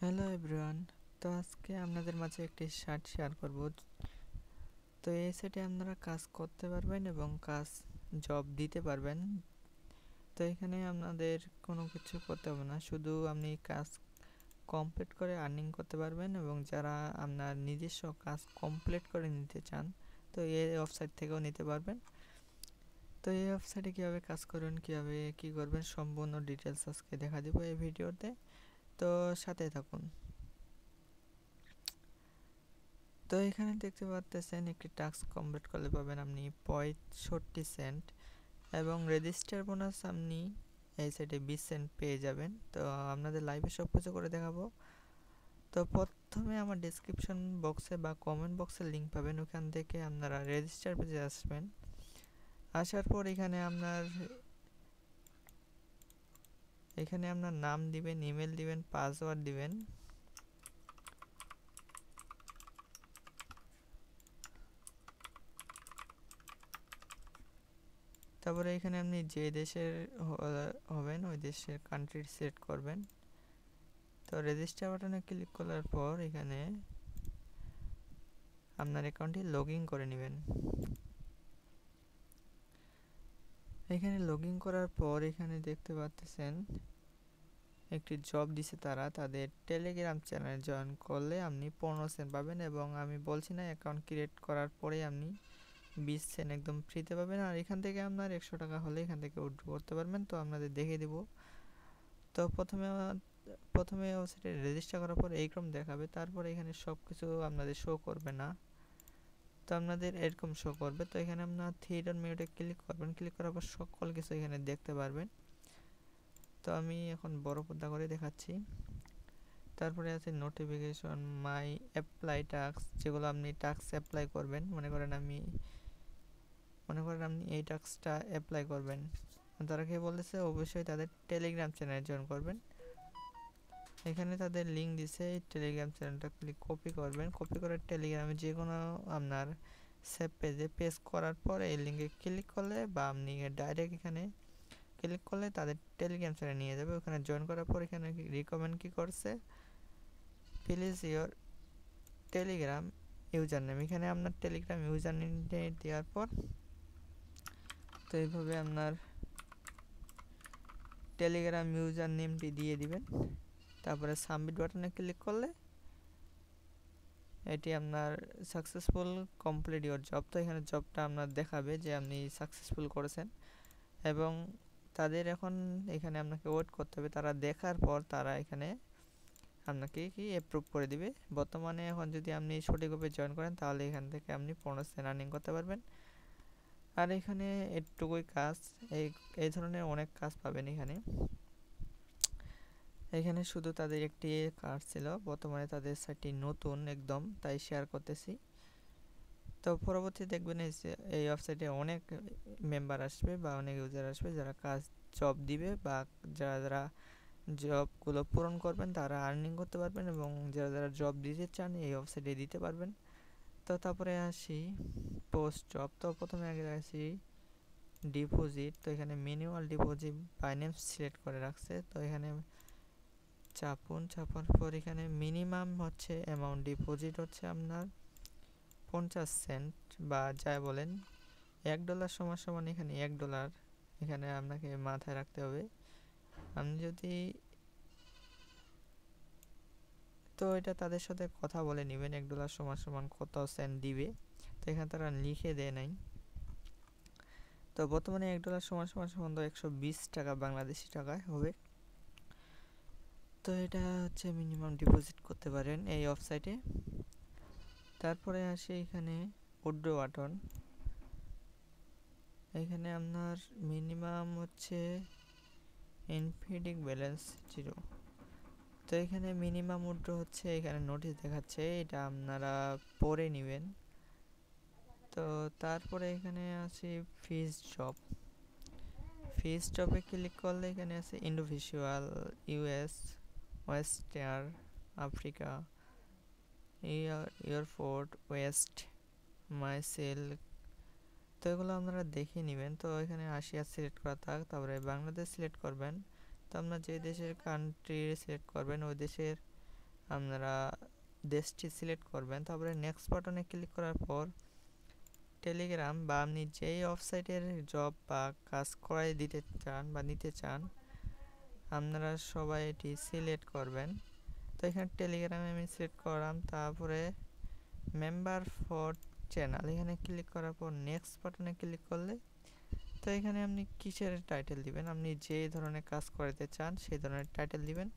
Hello everyone. তো আজকে আপনাদের মাঝে একটি শার্ট শেয়ার করব। তো এই সাইটে আপনারা কাজ করতে পারবেন এবং কাজ জব দিতে পারবেন। তো এখানে আপনাদের কোনো কিছু করতে হবে না, শুধু আপনি কাজ কমপ্লিট করে আর্নিং করতে পারবেন এবং যারা আপনার নিজস্ব কাজ কমপ্লিট করে নিতে চান তো এই ওয়েবসাইট থেকেও নিতে পারবেন। তো এই ওয়েবসাইটে কীভাবে কাজ করবেন, কীভাবে কী করবেন সম্পূর্ণ ডিটেলস আজকে দেখা দেবো এই ভিডিওতে, তো সাথে থাকুন। তো এখানে দেখতে পাচ্ছেন একটি টাস্ক কমপ্লিট করলে পাবেন আপনি 65 সেন্ট এবং রেজিস্টার বোনাস আপনি এই সাইডে 20 সেন্ট পেয়ে যাবেন। তো আপনাদের লাইভে সব কিছু করে দেখাবো। তো প্রথমে আমার ডেসক্রিপশন বক্সে বা কমেন্ট বক্সে লিঙ্ক পাবেন, ওখান থেকে আপনারা রেজিস্টার পেজে আসবেন। আসার পর এখানে আপনার নাম দিবেন, ইমেল দিবেন, পাসওয়ার্ড দিবেন। তারপরে এখানে আপনি যে দেশের হবেন ওই দেশের কান্ট্রি সিলেক্ট করবেন। তো রেজিস্টার বাটনে ক্লিক করার পর এখানে আপনার অ্যাকাউন্টটি লগ ইন করে নেবেন। এখানে লগ ইন করার পর এখানে দেখতে পাচ্ছেন একটি জব দিছে তারা, তাদের টেলিগ্রাম চ্যানেল জয়েন করলে আপনি 15 সেন্ট পাবেন এবং আমি বলছি না, অ্যাকাউন্ট ক্রিয়েট করার পরে আপনি 20 সেন্ট একদম ফ্রিতে পাবেন। আর এখান থেকে আপনার 100 টাকা হলে এখান থেকে উইথড্র করতে পারবেন। তো আপনাদের দেখিয়ে দেব। তো প্রথমে ওয়েবসাইটে রেজিস্টার করার পর এইরকম দেখাবে, তারপরে এখানে সব কিছু আপনাদের শো করবে না, তো আপনাদের এরকম শো করবে। তো এখানে আপনার থ্রি ডট মেনুতে ক্লিক করবেন, ক্লিক করার পর সকল কিছু এখানে দেখতে পারবেন। তো আমি এখন বড় পর্দা করে দেখাচ্ছি। তারপরে আছে নোটিফিকেশন, মাই অ্যাপ্লাই টাস্ক, যেগুলো আপনি টাস্ক অ্যাপ্লাই করবেন। মনে করেন আপনি এই টাস্কটা অ্যাপ্লাই করবেন, তারা কি বলতেছে অবশ্যই তাদের টেলিগ্রাম চ্যানেল জয়েন করবেন। এখানে তাদের লিঙ্ক দিছে, এই টেলিগ্রাম চ্যানেলটা কপি করবেন, কপি করে টেলিগ্রামে যে কোনো আপনার সেভ পেজে পেস্ট করার পর এই লিঙ্কে ক্লিক করলে বা আপনি ডাইরেক্ট এখানে ক্লিক করলে তাদের টেলিগ্রাম চ্যানেলে নিয়ে যাবে। ওখানে জয়েন করার পর এখানে রিকমেন্ড কি করছে, please your Telegram user name. এখানে আপনার টেলিগ্রাম ইউজার নেম দেওয়ার পর তো এইভাবে আপনার টেলিগ্রাম ইউজার নেমটি দিয়ে দিবেন। তারপরে সাবমিট বাটনে ক্লিক করলে এটি আপনার সাকসেসফুল কমপ্লিট ইওর জব। তো এখানে জবটা আপনার দেখাবে যে আপনি সাকসেসফুল করেছেন এবং তাদের এখন এখানে আপনাকে ওয়েট করতে হবে। তারা দেখার পর তারা এখানে আপনাকে কি অ্যাপ্রুভ করে দিবে। বর্তমানে এখন যদি আপনি সঠিকভাবে জয়েন করেন তাহলে এখান থেকে আপনি 15 সেন্ট আর্নিং করতে পারবেন। আর এখানে এটুকুই কাজ, এই ধরনের অনেক কাজ পাবেন এখানে। এখানে শুধু তাদের একটি কাজ ছিল, বর্তমানে তাদের সাইটটি নতুন একদম, তাই শেয়ার করতেছি। তো পরবর্তী দেখবেন এই ওয়েবসাইটে অনেক মেম্বার আসবে বা অনেক ইউজার আসবে যারা কাজ জব দিবে বা যারা জবগুলো পূরণ করবেন তারা আর্নিং করতে পারবেন এবং যারা জব দিতে চান এই ওয়েবসাইটে দিতে পারবেন। তো তারপরে আসি পোস্ট জব। তো প্রথমে আগে আসি ডিপোজিট। তো এখানে মিনিমাল ডিপোজিট বাইন্যান্স সিলেক্ট করে রাখছে, তো এখানে চাপার পর এখানে মিনিমাম হচ্ছে অ্যামাউন্ট ডিপোজিট হচ্ছে আপনার 50 সেন্ট বা যাই বলেন $1 সমান এখানে $1 এখানে আপনাকে মাথায় রাখতে হবে। আপনি যদি তো এটা তাদের সাথে কথা বলে নেবেন $1 সমান কত সেন্ট দিবে, তো এখানে তারা লিখে দেয় নাই। তো বর্তমানে $1 সমান তো 120 টাকা বাংলাদেশি টাকায় হবে। তো এটা হচ্ছে মিনিমাম ডিপোজিট করতে পারেন এই ওয়েবসাইটে। তারপরে আসে এখানে উইথড্র বাটন। এখানে আপনার মিনিমাম হচ্ছে ইনফিনিটিভ ব্যালেন্স 0। তো এখানে মিনিমাম উইথড্র হচ্ছে, এখানে নোটিশ দেখাচ্ছে, এটা আপনারা পড়ে নেবেন। তো তারপরে এখানে আছে ফিস জব। ফিস জবে ক্লিক করলে এখানে আছে individual, US, western Africa, airport, West, micellar. তো এগুলো আপনারা দেখে নেবেন। তো এখানে আসিয়া সিলেক্ট করা থাক, তারপরে বাংলাদেশ সিলেক্ট করবেন। তো আপনার যে দেশের কান্ট্রি সিলেক্ট করবেন ওই দেশের আপনারা দেশটি সিলেক্ট করবেন। তারপরে নেক্সট বাটনে ক্লিক করার পর টেলিগ্রাম বা আপনি যেই ওয়েবসাইটের জব বা কাজ করাই দিতে চান বা নিতে চান আপনারা সবাই এটি সিলেক্ট করবেন। তো এখানে টেলিগ্রামে আমি সিলেক্ট করলাম। তারপরে মেম্বার ফর চ্যানেল এখানে ক্লিক করার পর নেক্সট বাটনে ক্লিক করলে তো এখানে আপনি কিসের টাইটেল দিবেন, আপনি যে ধরনের কাজ করাতে চান সেই ধরনের টাইটেল দিবেন।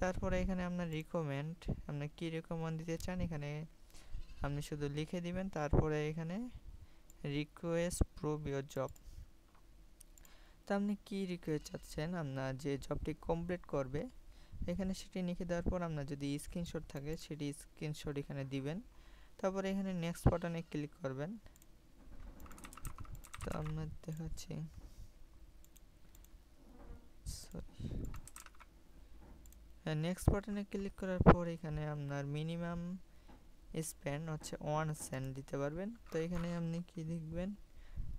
তারপরে এখানে আপনার রিকমেন্ড, আপনি কি রিকমেন্ড দিতে চান এখানে আপনি শুধু লিখে দিবেন। তারপরে এখানে রিকোয়েস্ট প্রুভ ইওর জব, তো আপনি কি রিকোয়েস্ট চাচ্ছেন আপনার যে জবটি কমপ্লিট করবে এখানে সেটি লিখে দেওয়ার পর আপনার যদি স্ক্রিনশট থাকে সেটি স্ক্রিনশট এখানে দিবেন। তারপরে এখানে নেক্সট বাটনে ক্লিক করবেন। তো আপনার দেখাচ্ছি, সরি, নেক্সট বাটনে ক্লিক করার পর এখানে আপনার মিনিমাম স্পেন্ড হচ্ছে 1 সেন্ট দিতে পারবেন। তো এখানে আপনি কি লিখবেন,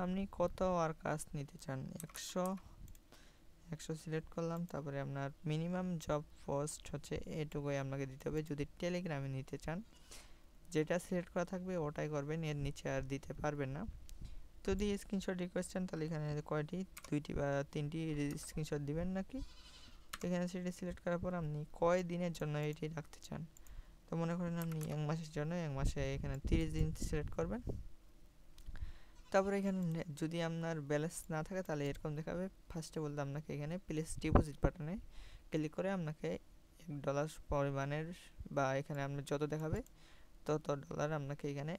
আপনি কত আর কাজ নিতে চান, 100 সিলেক্ট করলাম। তারপরে আপনার মিনিমাম জব পোস্ট হচ্ছে এটুকুই আপনাকে দিতে হবে যদি টেলিগ্রামে নিতে চান। যেটা সিলেক্ট করা থাকবে ওটাই করবেন, এর নিচে আর দিতে পারবেন না। যদি স্ক্রিনশট রিকোয়েস্ট চান তাহলে এখানে কয়টি, 2টি বা 3টি স্ক্রিনশট দিবেন নাকি। এখানে সেটি সিলেক্ট করার পর আপনি কয় দিনের জন্য এটি রাখতে চান। তো মনে করেন আপনি 1 মাসের জন্য, 1 মাসে এখানে 30 দিন সিলেক্ট করবেন। তারপরে এখানে যদি আপনার ব্যালেন্স না থাকে তাহলে এরকম দেখাবে। ফার্স্টে বলতে আপনাকে এখানে প্লেস ডিপোজিট বাটনে ক্লিক করে আপনাকে $1 পরিমাণের বা এখানে আপনার যত দেখাবে তত ডলার আপনাকে এখানে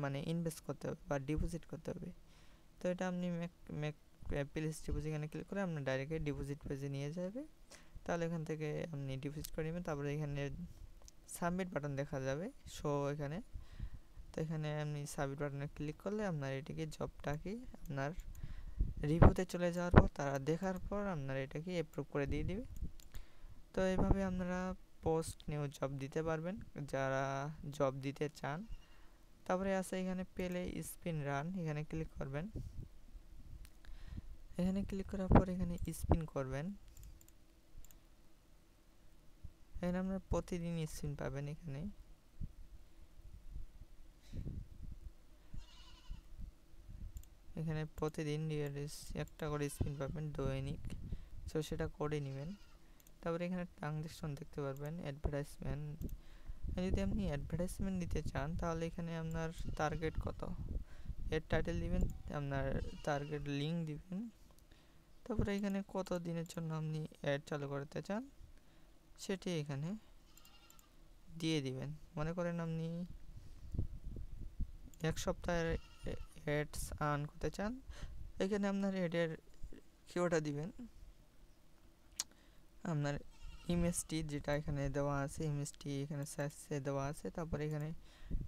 মানে ইনভেস্ট করতে হবে বা ডিপোজিট করতে হবে। তো এটা আপনি প্লেস ডিপোজিট এখানে ক্লিক করে আপনার ডাইরেক্ট ডিপোজিট পেজে নিয়ে যাবে। তাহলে এখান থেকে আপনি ডিপোজিট করে নেবেন। তারপরে এখানে সাবমিট বাটন দেখা যাবে শো এখানে। তো এখানে আপনি সাবমিট বাটনে ক্লিক করলে আপনার এটিকে জবটাকে আপনার রিভিউতে চলে যাওয়ার পর তারা দেখার পর আপনার এটাকে অ্যাপ্রুভ করে দিয়ে দিবে। তো এইভাবে আপনারা পোস্ট নিউ জব দিতে পারবেন যারা জব দিতে চান। তারপরে আছে এখানে পেলে স্পিন রান, এখানে ক্লিক করবেন। এখানে ক্লিক করার পর এখানে স্পিন করবেন। এখানে আপনারা প্রতিদিন স্পিন পাবেন। এখানে প্রতিদিন একটা করে স্পিন পাবেন দৈনিক, তো সেটা করে নেবেন। তারপরে এখানে ট্রানজ্যাকশন দেখতে পারবেন, অ্যাডভার্টাইজমেন্ট। যদি আপনি অ্যাডভার্টাইজমেন্ট দিতে চান তাহলে এখানে আপনার টার্গেট কত, এর টাইটেল দিবেন, আপনার টার্গেট লিঙ্ক দিবেন। তারপরে এখানে কত দিনের জন্য আপনি অ্যাড চালু করতে চান সেটি এখানে দিয়ে দিবেন। মনে করেন আপনি 1 সপ্তাহের অ্যাডস আর্ন করতে চান, এখানে আপনার অ্যাডের কিওয়ার্ডটা দিবেন, আপনার ইমেজটি যেটা এখানে দেওয়া আছে, ইমেজটি এখানে সার্চে দেওয়া আছে। তারপরে এখানে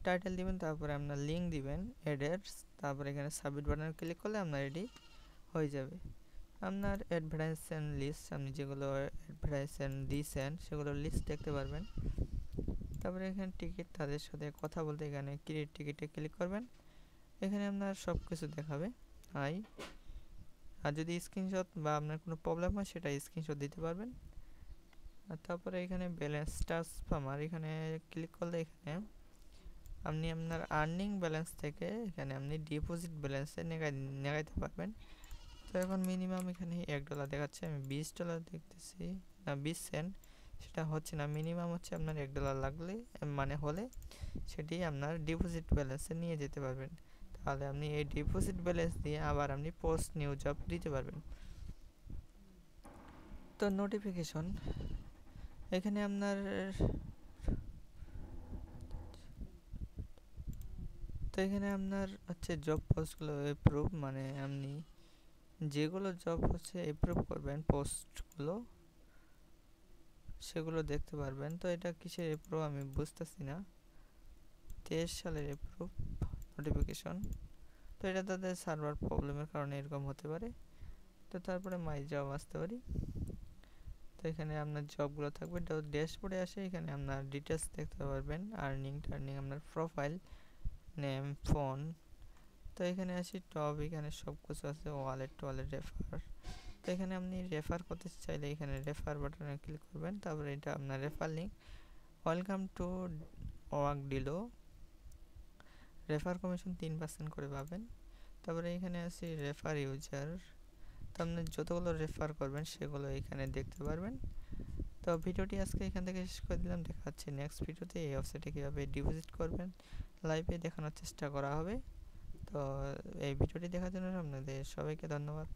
টাইটেল দিবেন, তারপরে আপনার লিঙ্ক দিবেন অ্যাডের। তারপরে এখানে সাবমিট বাটনে ক্লিক করলে আপনার এটি হয়ে যাবে। আপনার অ্যাডভার্টাইজমেন্ট লিস্ট, আপনি যেগুলো অ্যাডভার্টাইজমেন্ট দিয়েছেন সেগুলোর লিস্ট দেখতে পারবেন। তারপরে এখানে টিকিট, তাদের সাথে কথা বলতে এখানে ক্রিয়েট টিকিটে ক্লিক করবেন। এখানে আপনার সব কিছু দেখাবে। আর যদি স্ক্রিনশট বা আপনার কোনো প্রবলেম হয় সেটা স্ক্রিনশট দিতে পারবেন। আর তারপরে এখানে ব্যালেন্স ট্রান্সফার, এখানে ক্লিক করলে এখানে আপনি আপনার আর্নিং ব্যালেন্স থেকে এখানে আপনি ডিপোজিট ব্যালেন্সে নেগাইতে পারবেন। তো এখন মিনিমাম এখানে $1 দেখাচ্ছে, আমি $20 দেখতেছি না 20 সেন্ট, সেটা হচ্ছে না। মিনিমাম হচ্ছে আপনার $1 লাগলে মানে হলে সেটি আপনার ডিপোজিট ব্যালেন্সে নিয়ে যেতে পারবেন। তাহলে আপনি এই ডিপোজিট ব্যালেন্স দিয়ে আবার আপনি পোস্ট নিউ জব দিতে পারবেন। তো নোটিফিকেশন এখানে আপনার হচ্ছে জব পোস্টগুলো অ্যাপ্রুভ, মানে আপনি যেগুলো জব হচ্ছে অ্যাপ্রুভ করবেন পোস্টগুলো সেগুলো দেখতে পারবেন। তো এটা কিসের অ্যাপ্রুভ আমি বুঝতেছি না, 23 সালের অ্যাপ্রুভ নোটিফিকেশন। তো এটা তাদের সার্ভার প্রবলেমের কারণে এরকম হতে পারে। তো তারপরে মাই জব আসতে পারি। তো এখানে আপনার জবগুলো থাকবে, ড্যাশবোর্ডে আসে এখানে আপনার ডিটেলস দেখতে পারবেন, আর্নিং টার্নিং, আপনার প্রোফাইল নেম, ফোন। তো এখানে আসি টপ, এখানে সব কিছু আছে, ওয়ালেট রেফার, তো এখানে আপনি রেফার করতে চাইলে এখানে রেফার বাটনে ক্লিক করবেন, তারপরে এটা আপনার refer link. Welcome to work D'Lo, refer commission 3% করে পাবেন। তারপরে এখানে আছে রেফার ইউজার, তো আপনি যতগুলো রেফার করবেন সেগুলো এখানে দেখতে পারবেন। তো ভিডিওটি আজকে এখান থেকে শেষ করে দিলাম, দেখা হচ্ছে নেক্সট ভিডিওতে। এই ওয়েবসাইটে কীভাবে ডিপোজিট করবেন লাইভে দেখানোর চেষ্টা করা হবে। তো এই ভিডিওটি দেখার জন্য আপনাদের সবাইকে ধন্যবাদ।